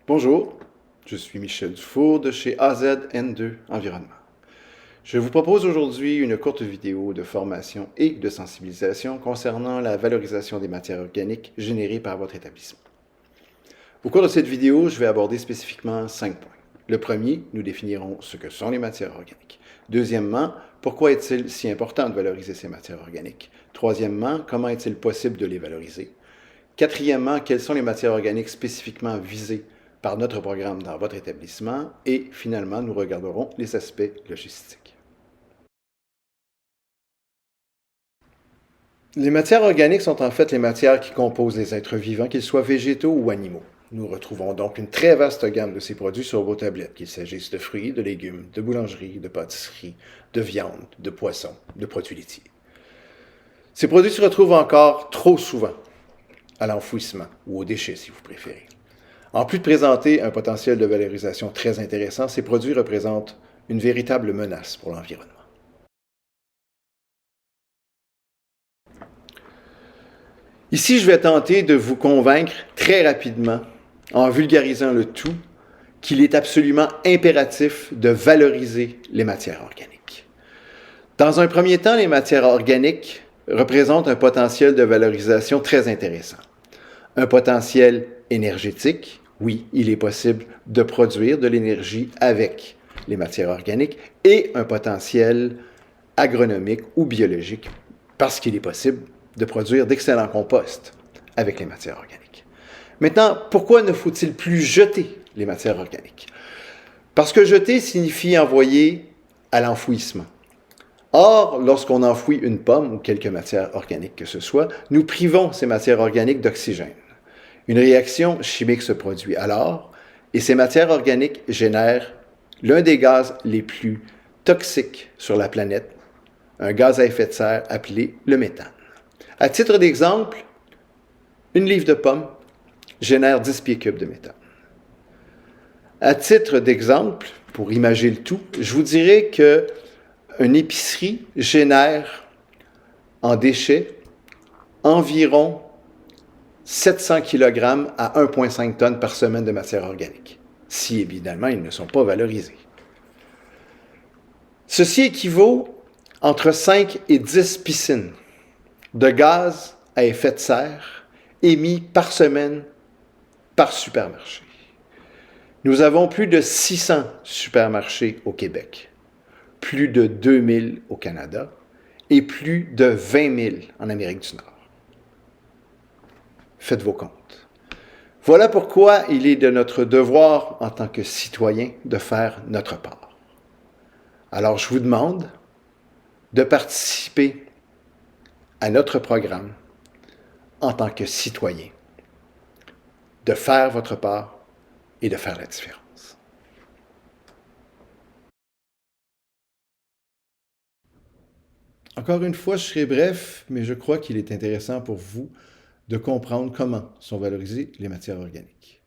Bonjour, je suis Michel Dufour de chez AZN2 Environnement. Je vous propose aujourd'hui une courte vidéo de formation et de sensibilisation concernant la valorisation des matières organiques générées par votre établissement. Au cours de cette vidéo, je vais aborder spécifiquement 5 points. Le premier, nous définirons ce que sont les matières organiques. Deuxièmement, pourquoi est-il si important de valoriser ces matières organiques? Troisièmement, comment est-il possible de les valoriser? Quatrièmement, quelles sont les matières organiques spécifiquement visées par notre programme dans votre établissement? Et finalement, nous regarderons les aspects logistiques. Les matières organiques sont en fait les matières qui composent les êtres vivants, qu'ils soient végétaux ou animaux. Nous retrouvons donc une très vaste gamme de ces produits sur vos tablettes, qu'il s'agisse de fruits, de légumes, de boulangerie, de pâtisserie, de viande, de poissons, de produits laitiers. Ces produits se retrouvent encore trop souvent à l'enfouissement ou aux déchets si vous préférez. En plus de présenter un potentiel de valorisation très intéressant, ces produits représentent une véritable menace pour l'environnement. Ici, je vais tenter de vous convaincre très rapidement, en vulgarisant le tout, qu'il est absolument impératif de valoriser les matières organiques. Dans un premier temps, les matières organiques représentent un potentiel de valorisation très intéressant. Un potentiel énergétique, oui, il est possible de produire de l'énergie avec les matières organiques, et un potentiel agronomique ou biologique, parce qu'il est possible de produire d'excellents composts avec les matières organiques. Maintenant, pourquoi ne faut-il plus jeter les matières organiques? Parce que jeter signifie envoyer à l'enfouissement. Or, lorsqu'on enfouit une pomme ou quelque matière organique que ce soit, nous privons ces matières organiques d'oxygène. Une réaction chimique se produit alors, et ces matières organiques génèrent l'un des gaz les plus toxiques sur la planète, un gaz à effet de serre appelé le méthane. À titre d'exemple, une livre de pommes génère 10 pieds cubes de méthane. À titre d'exemple, pour imager le tout, je vous dirais qu'une épicerie génère en déchets environ 700 kg à 1,5 tonnes par semaine de matière organique, si évidemment ils ne sont pas valorisés. Ceci équivaut entre 5 et 10 piscines de gaz à effet de serre émis par semaine par supermarché. Nous avons plus de 600 supermarchés au Québec, plus de 2000 au Canada et plus de 20 000 en Amérique du Nord. Faites vos comptes. Voilà pourquoi il est de notre devoir en tant que citoyens de faire notre part. Alors je vous demande de participer à notre programme en tant que citoyen, de faire votre part et de faire la différence. Encore une fois, je serai bref, mais je crois qu'il est intéressant pour vous de comprendre comment sont valorisées les matières organiques.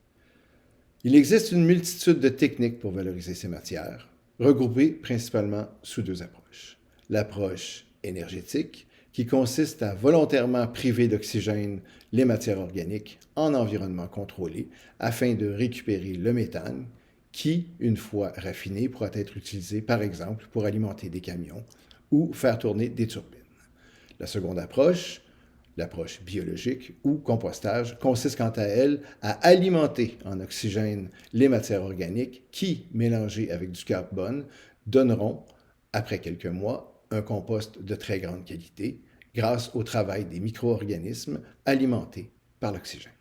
Il existe une multitude de techniques pour valoriser ces matières, regroupées principalement sous 2 approches. L'approche énergétique, qui consiste à volontairement priver d'oxygène les matières organiques en environnement contrôlé afin de récupérer le méthane qui, une fois raffiné, pourra être utilisé par exemple pour alimenter des camions ou faire tourner des turbines. La seconde approche, l'approche biologique ou compostage, consiste quant à elle à alimenter en oxygène les matières organiques qui, mélangées avec du carbone, donneront, après quelques mois, un compost de très grande qualité grâce au travail des micro-organismes alimentés par l'oxygène.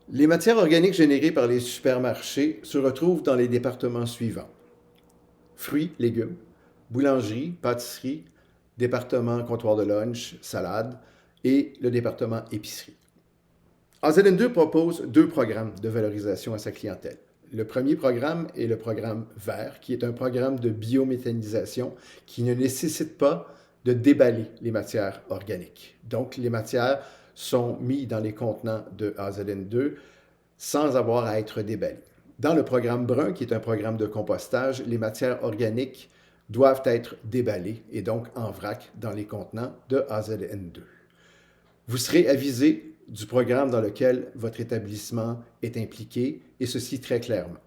Les matières organiques générées par les supermarchés se retrouvent dans les départements suivants: fruits, légumes, boulangerie, pâtisserie, département comptoir de lunch, salade et le département épicerie. AZN2 propose 2 programmes de valorisation à sa clientèle. Le premier programme est le programme vert, qui est un programme de biométhanisation qui ne nécessite pas de déballer les matières organiques. Donc, les matières sont mises dans les contenants de AZN2 sans avoir à être déballées. Dans le programme brun, qui est un programme de compostage, les matières organiques doivent être déballées et donc en vrac dans les contenants de AZN2. Vous serez avisé du programme dans lequel votre établissement est impliqué, et ceci très clairement.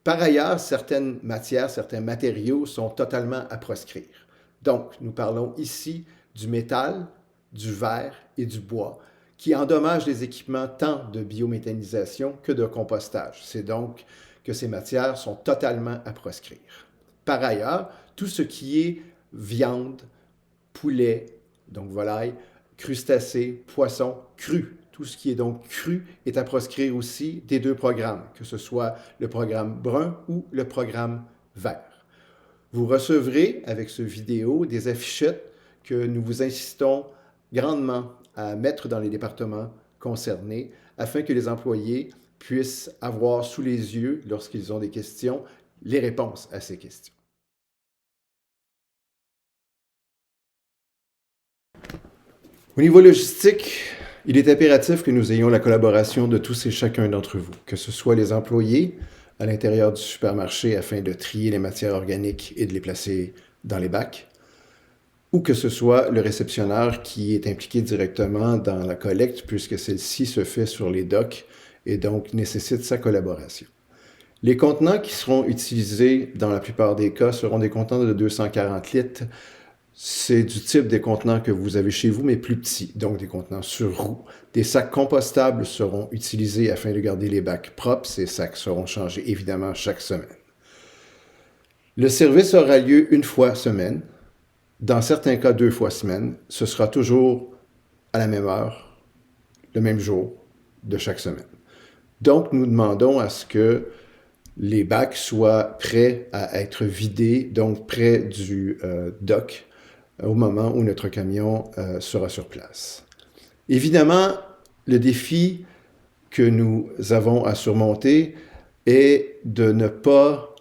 Par ailleurs, certaines matières, certains matériaux sont totalement à proscrire. Donc, nous parlons ici du métal, du verre et du bois, qui endommagent les équipements tant de biométhanisation que de compostage. C'est donc que ces matières sont totalement à proscrire. Par ailleurs, tout ce qui est viande, poulet, donc volaille, crustacés, poissons, crus, tout ce qui est donc cru est à proscrire aussi des deux programmes, que ce soit le programme brun ou le programme vert. Vous recevrez avec ce vidéo des affichettes que nous vous insistons grandement à mettre dans les départements concernés afin que les employés puissent avoir sous les yeux, lorsqu'ils ont des questions, les réponses à ces questions. Au niveau logistique, il est impératif que nous ayons la collaboration de tous et chacun d'entre vous, que ce soit les employés à l'intérieur du supermarché afin de trier les matières organiques et de les placer dans les bacs, ou que ce soit le réceptionneur qui est impliqué directement dans la collecte puisque celle-ci se fait sur les docks et donc nécessite sa collaboration. Les contenants qui seront utilisés dans la plupart des cas seront des contenants de 240 litres. C'est du type des contenants que vous avez chez vous, mais plus petits, donc des contenants sur roues. Des sacs compostables seront utilisés afin de garder les bacs propres. Ces sacs seront changés évidemment chaque semaine. Le service aura lieu une fois semaine. Dans certains cas, 2 fois semaine. Ce sera toujours à la même heure, le même jour de chaque semaine. Donc, nous demandons à ce que les bacs soient prêts à être vidés, donc près du dock, au moment où notre camion sera sur place. Évidemment, le défi que nous avons à surmonter est de ne pas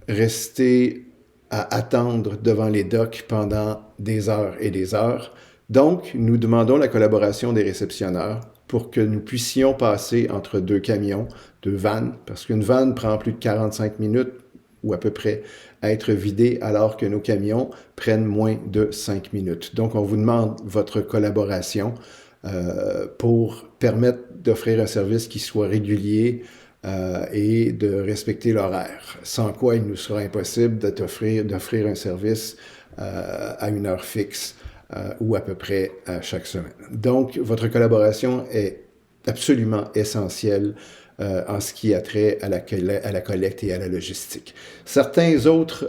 rester à attendre devant les docks pendant des heures et des heures. Donc, nous demandons la collaboration des réceptionneurs pour que nous puissions passer entre 2 camions, 2 vannes, parce qu'une vanne prend plus de 45 minutes ou à peu près à être vidée, alors que nos camions prennent moins de 5 minutes. Donc, on vous demande votre collaboration pour permettre d'offrir un service qui soit régulier et de respecter l'horaire, sans quoi il nous sera impossible d'offrir un service à une heure fixe ou à peu près chaque semaine. Donc, votre collaboration est absolument essentielle en ce qui a trait à la collecte et à la logistique. Certains autres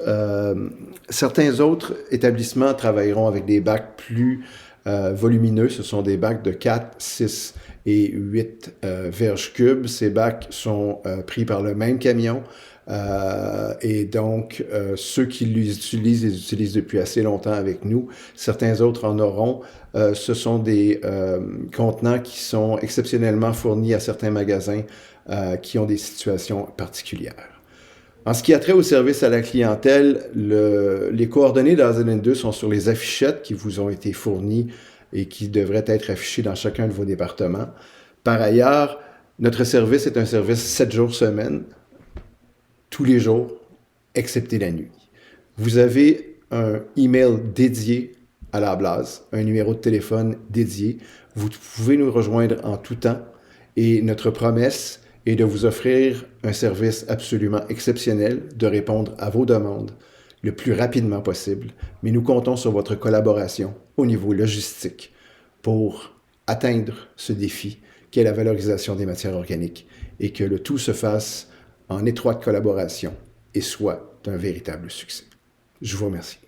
établissements travailleront avec des bacs plus volumineux. Ce sont des bacs de 4, 6 et 8 verges cubes. Ces bacs sont pris par le même camion. Et donc, ceux qui les utilisent depuis assez longtemps avec nous. Certains autres en auront. Ce sont des contenants qui sont exceptionnellement fournis à certains magasins qui ont des situations particulières. En ce qui a trait au service à la clientèle, les coordonnées d'AZN 2 sont sur les affichettes qui vous ont été fournies et qui devraient être affichées dans chacun de vos départements. Par ailleurs, notre service est un service 7 jours semaine, tous les jours, excepté la nuit. Vous avez un email dédié à la Blase, un numéro de téléphone dédié. Vous pouvez nous rejoindre en tout temps et notre promesse est de vous offrir un service absolument exceptionnel, de répondre à vos demandes le plus rapidement possible, mais nous comptons sur votre collaboration au niveau logistique pour atteindre ce défi qu'est la valorisation des matières organiques et que le tout se fasse en étroite collaboration et soit un véritable succès. Je vous remercie.